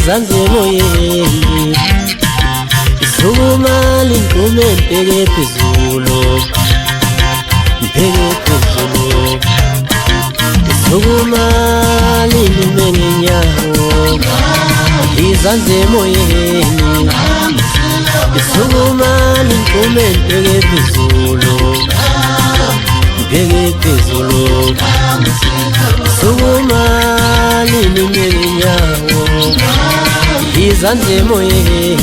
izandla emoyeni isukumala inkume ngibheke phezulu ngibheke phezulu isukumala inkume ngenyawo izandla emoyeni isukumala inkume ngibheke phezulu ngibheke phezulu isukumala inkume ngenyawo izandla emoyeni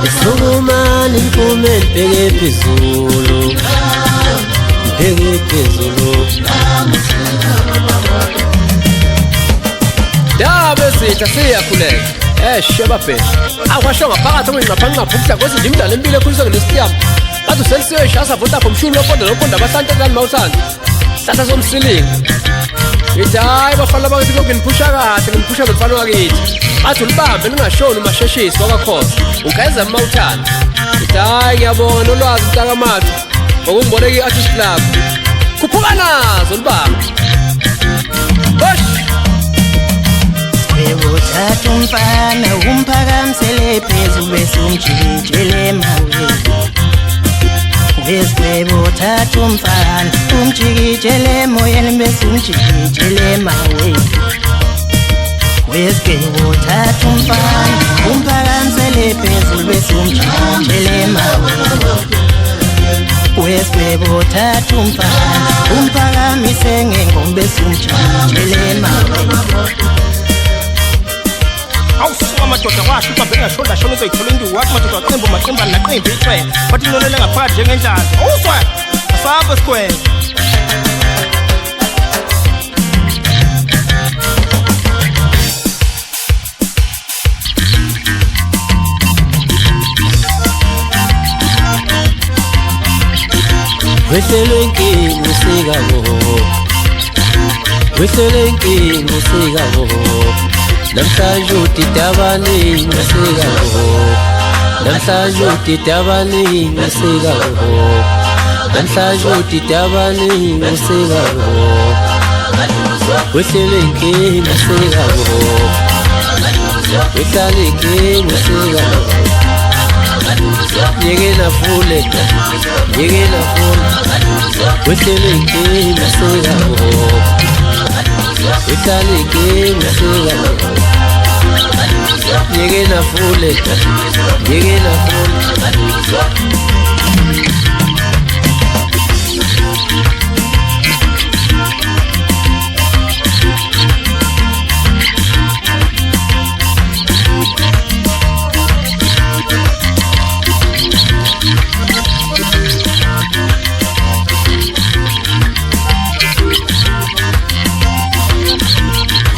isukumala inkume ngibheke phezulu ngibheke phezulu Daba esitha siyakhuleka shebabheka akwasho ngaphakathi kwengqaphanqa ngaphukuhla kwesi nje imidlalo empilo ekhuliswe ngesiyamo bathi uselisiwe shasa vota komshulu loponda basante kani mawuthanda hlahla somsilinga ngithi hayi bafana bakithi lokhu ngiphusha kahle ngiphusha lomfana wakithi athi ulibambe ningashoni umasheshisi wakakhosa ugayeza mawuthanda ngithi hayi ngiyabona ulwazi mntakamathu ngokungiboneka i-artist club khuphuka nazo ulibambe Uthatha umfana umphakamisele phezulu bese umjikijele emaweni Wesibhebo uthatha umfana umjikijele emoyeni bese umjikijele emaweni Wesibhebo uthatha umfana umphakamisele phezulu bese umjikijele emaweni Wesibhebo uthatha umfana umphakamise ngengoma bese umjikijele emaweni Awusuka madoda washo uhambe ngashonda shona uzoyithola induku wathi madoda aqembu maqembu naqembu ithwe bathi inonele ngaphakathi njengendlazi awuswa asapho sikwele wehlelwe inkinga usikabo wehlelwe inkinga usikabo namhlanje udida abaningi usikabo namhlanje udida abaningi usikabo namhlanje udida abaningi usikabo wehlelwe inkinga usikabo wehlale inkinga usikabo Yekela fule wehlele inkinga usikabo wehlale inkinga usikabo yekela fule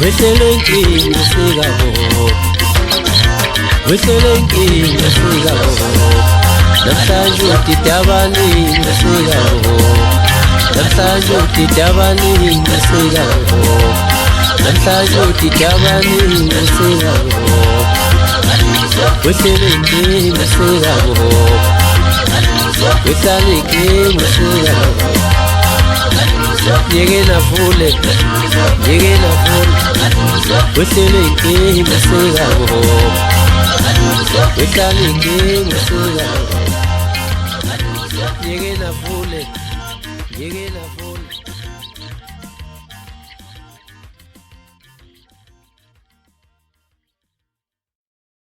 wehlele inkinga usikabo wehlele inkinga usikabo namhlanje udida abaningi usikabo namhlanje udida abaningi usikabo namhlanje udida abaningi usikabo wehlele inkinga usikabo wehlale inkinga usikabo yekela fule wehlele inkinga usikabo wehlale inkinga usikabo yekela fule